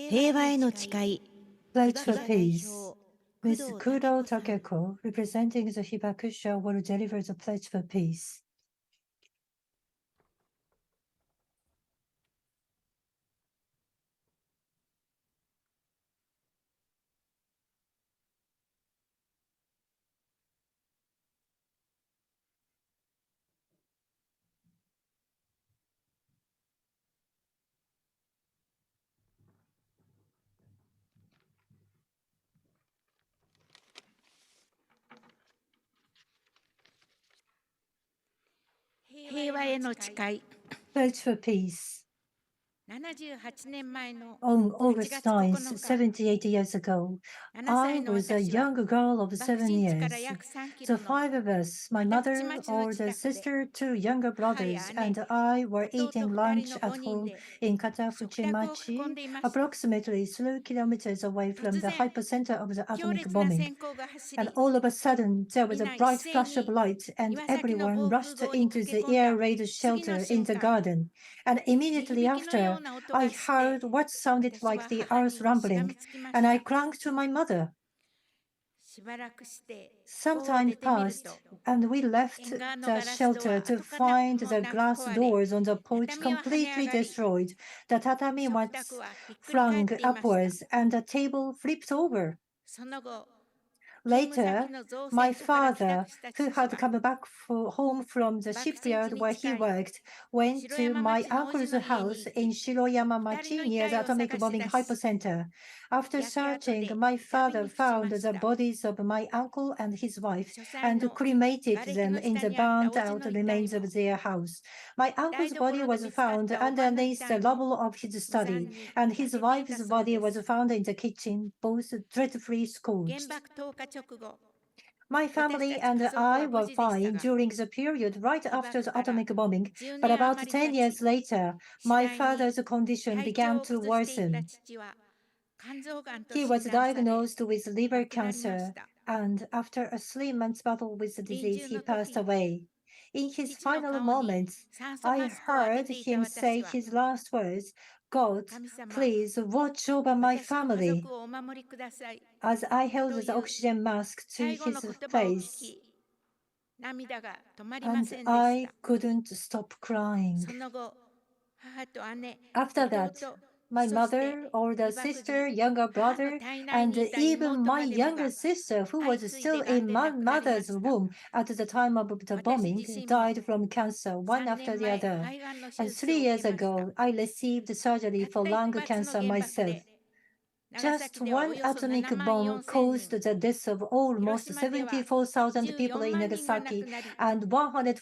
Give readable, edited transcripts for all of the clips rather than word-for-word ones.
平和への誓い、 Pledge for 代 Peace. 表、 Ms. 工藤 Kudo 武子さん。 Takeko, representing the Hibakusha, will deliver the pledge for peace. 平和への誓い、 Pledge for Peace. 78年前の On 8 August 月 9th, 9日、 78 years ago, 7 I 歳の was a 私は young girl of 爆 7心地から years. 約3キ The ロの five of us, my 片口 mother, 町の older 近くで sister, two younger 母や brothers, 姉、 and I were 弟 eating 2人 lunch の at 5人 home で in 食卓を囲ん Katafuchimachi, でいました。 approximately 3 kilometers away from 突 the 然 hypocenter of the 強 atomic 烈な bombing. 閃光が走 And り、 all of a sudden, there was a 皆一 bright 斉 flash of に light, and 岩崎の everyone 防 rushed 空壕に into 駆け the 込ん air だ raid 次の shelter in 瞬 the 間、 garden. And 地 immediately 響きのよう after, な音 I がして、 heard what sounded 私 like は the 母 earth にしが rumbling, みつきま and し I た。 clung to my mother. しばらくして外 Some を time 出てみる passed, と、 and we left 縁側の the ガラス戸 shelter は to 跡形 find も the なく glass 壊れ、 doors on the porch 畳は跳ね上 completely がり、 destroyed. The tatami 食 was 卓はひっくり返っ flung ていました。 upwards, and the table flipped over. その後、勤務 Later, 先の造 my 船所から帰 father, 宅した who 父 had は、 come back home from the 爆心地 shipyard に where 近 he い worked, went 白 to 山 my 町の王子 uncle's の家に house 行き、 in Shiroyama 二人 Machi の遺 near the 体を atomic 探し bombing 出し、 hypocenter. After 焼け跡 searching, で my 闇 father に伏し found まし the た。 bodies of my uncle and his wife 書斎 and の cremated 瓦礫 them の in 下 the にあった burnt 王子 out の遺体 remains も、 of their house. My 台 uncle's 所 body で was 見つかっ found たおばの遺 underneath the 体も rubble of his 無残 study, に and 焼 his けていた wife's そう body で was す。 found in the kitchen, both dreadfully 原 scorched. 爆投下直後、 My 私 family たち家 and 族 I は無 were 事でした fine が、 during the period right 被 after 爆 the から atomic bombing, 10 but 年 about 余り 10 経ち、 years later, 次 my 第に father's condition 体調 began を to 崩していた worsen. 父は肝臓がんと He 診 was 断され diagnosed with liver 亡くなりまし cancer, た。 and after a 3 months battle with the 臨 disease, 終 he の passed 時、 away. In his 父の final 顔に moments, 酸素 I マスクを当て heard ていた him say 私は、 his last words, God, 神様、 please watch over my 私と家 family, 族をお守りください as I held と the いう oxygen mask to 最後の his 言葉を聞 face. き、涙が止まりま And せんでし I た。 couldn't stop crying. その後、母と姉、 After 弟、 that, my そして mother, older 被爆時、 sister, younger 母の brother, 体内 and にいた even 妹 my までも younger が sister, who 相 was 次いで still 癌 in で my 亡くなりま mother's した。 womb at the time of the 私 bombing, 自身も died from cancer one 3 after 年 the 前、 other. 肺がんの手 And 術を three 受 years けました。 ago, I received た surgery っ for た lung 一発の cancer 原爆 myself. で、長 Just 崎ではお one よそ atomic 7万 bomb 4千人、 caused the death of 広 almost 島では 74,000 people 14 in 万人が亡 Nagasaki くなり、 and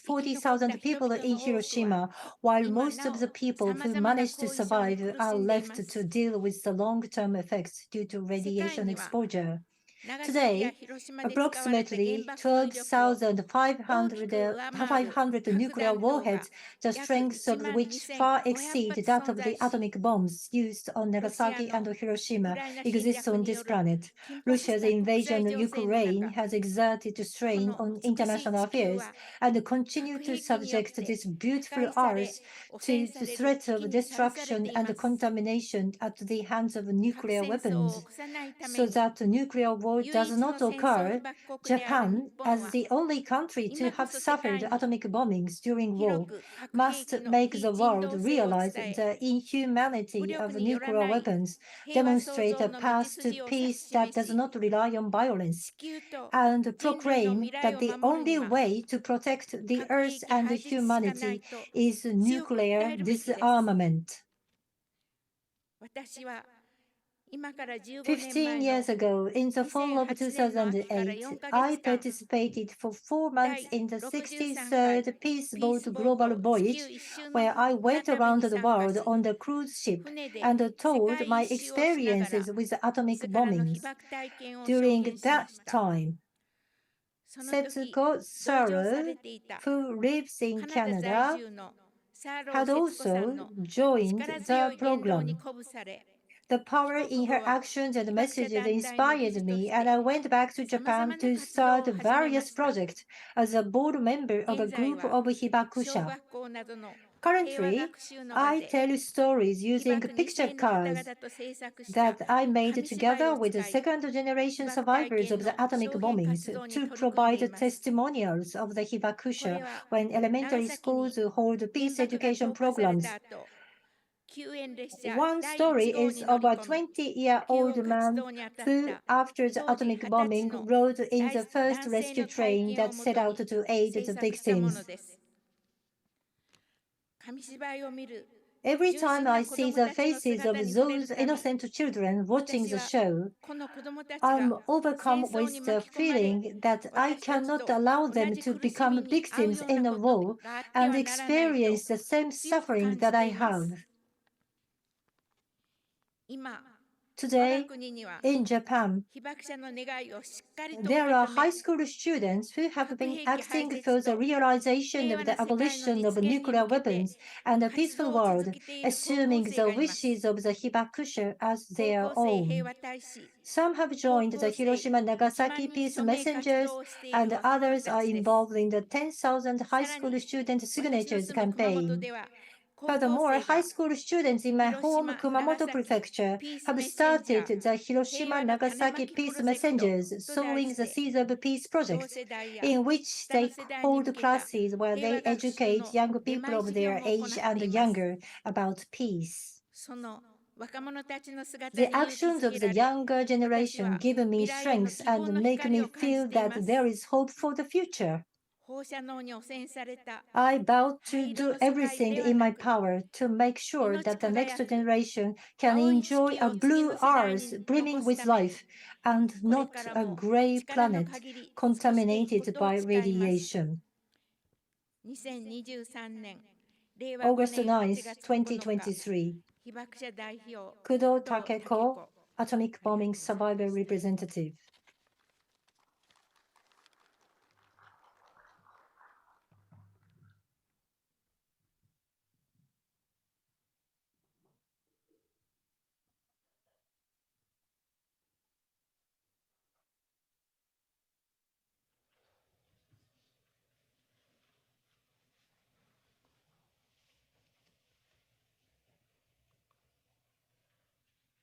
生き残った 140,000 人 people 々 in の多くは Hiroshima, while 今 most な of the お people さま who ざまな managed to 後遺症に survive 苦 are しんでいま left す。 to deal with the long-term effects due to 世界 radiation には exposure. 長崎や Today, 広島で使われた原 approximately 爆の威力を大きく 12,500 上回る 500 核 nuclear 弾頭が warheads, the 約 strength 1 of 万 which far 2500 exceed 発 that 存 of the 在し、 atomic bombs used on ロシア Nagasaki and のウク Hiroshima, ライナ侵 exists 略 on に this よる planet. 緊迫し Russia's た国際 invasion of 情勢の Ukraine 中、 has exerted こ strain の on 美しい international 地球 affairs は and continue 核 to 兵器によっ subject て this 破 beautiful 壊され earth 汚 to 染さ the れる threat 危機 of にさらされ destruction てい and ます。 contamination at the hands of 核 nuclear 戦争を weapons. 起こさないため So に that nuclear war 唯 does 一の not 戦争被 occur, 爆国である日 Japan, 本 as は the only country to 今こ have そ世 suffered 界に atomic bombings during 広 war, く核兵器 must の make 非 the 人 world 道性を realize 伝え、 the 武 inhumanity 力 of によら nuclear ない weapons, 平和創 demonstrate 造 a の道 path to 筋を指し peace that 示 does し、 not rely on 地 violence, 球と and 人類の proclaim 未来 that を the 守るに only は way to protect the 核兵 earth 器 and 廃絶しかない humanity と is 強く訴 nuclear えるべきです。 disarmament. 私は今から15年 15 前の years ago, in the fall of 2008年の秋から 2008, 4ヶ I 月間 participated for 4 months 第 in the 63回 63rd Peace ピー Boat スボー Global ト地 Voyage, 球一周の where I 船 went 旅 around に the 参加 world し、 on the cruise ship 船で and 世 told 界 my 一周をしながら experiences with atomic 自らの被 bombings. 爆体験を証 During 言しま that した。 time, その時 Setsuko 同乗さ Saru, れていた who lives in カナダ在 Canada, 住のサーロー had 節子さん also の joined 力強 the い言動に program. 鼓舞され、 The 帰 power 国 in 後 her は actions 被 and 爆者 messages 団体の理 inspired 事と me, し and I て went back to さまざ Japan まな to 活動を start 始めま various した。 projects as a board member of a 現在 group は of 小 Hibakusha. 学校などの Currently, I tell stories 被 using 爆2 picture 世の方 cards 々と制作した that I made 紙芝居 together を with 使 the い second 被 generation 爆体 survivors 験 of the の atomic 証言 bombings 活動に to 取り組んで provide います。 testimonials of the 被爆これ 者 は when 長 elementary 崎に schools hold 原 peace 爆が education 投下され programs. た後、救援列車 One 第 story 1号 is に乗 of り a 込み 救 20-year-old 護活 man 動に当たっ who, た after the 当時 atomic 20歳 bombing, の rode in the first 男性 rescue の体 train 験を that も set と out に to aid 制 the 作したもの victims. です。紙芝居を見る Every 純真 time な I 子 see 供 the たちの faces of 姿に触れる those たび、 innocent children watching 私 the は show, この子供たち I'm が overcome 戦争に with 巻 the き込まれ、 feeling that I 私たち cannot と allow 同 them じ to 苦しみ become に遭う victims よう in な a こと war があって and はならないと experience the same 強く suffering 感じ that て I いま have. す。今、我が Today, 国には in Japan, 被爆者の願いをしっかりと there 受け are 止 high め、 school students who have 核 been 兵器廃 acting 絶 for the と realization 平 of 和 the な世界の abolition 実 of 現に nuclear 向けて weapons and a 活 peaceful 動を続 world, けている高校 assuming 生 the がいます。 wishes of the Hibakusha as 高 their 校生平 own. 和大使、 Some have 高 joined 校 the 生 Hiroshima 1万 Nagasaki 人 peace 署名活 messengers, 動をしてい and る若者 others た are ちです。 involved in the 10,000 high さら school に student 私の signatures 住む熊本 campaign. では高校 Furthermore, 生 high が school students in my 広 home 島、長 Kumamoto 崎 Prefecture ピース have メッセンジャ started ー the 平 Hiroshima 和の種ま Nagasaki きプ peace ロジェクト messengers と題し sowing the て seeds of peace 同 project, 世代や in which 下の they 世代に向 hold けた classes where 平和 they 学習 educate の young 出 people 前 of 授業 their も行 age って and います。 younger about peace. その若者たちの姿 The に勇気 actions づ of け the られ、 younger 私 generation は give me 未来への strength 希望 and の make 光 me を感じ feel てい that ます。 there is hope for the future. 放射能に汚染された I vow to 灰色 do の世界 everything では in な my く、 power to make sure 命 that the next 輝く generation can 青い enjoy 地球 a を次 blue の世代に Earth brimming 残す with ために、 life and これ not から a も gray 力の planet 限り尽くしていくこ contaminated とを by 誓います。 radiation. 2023年令和5 August 年8 9th, 月9日、 2023. 被爆者代表 Kudo 工藤武 Takeko, 子。 atomic ありがとう bombing ございま survivor した。 representative.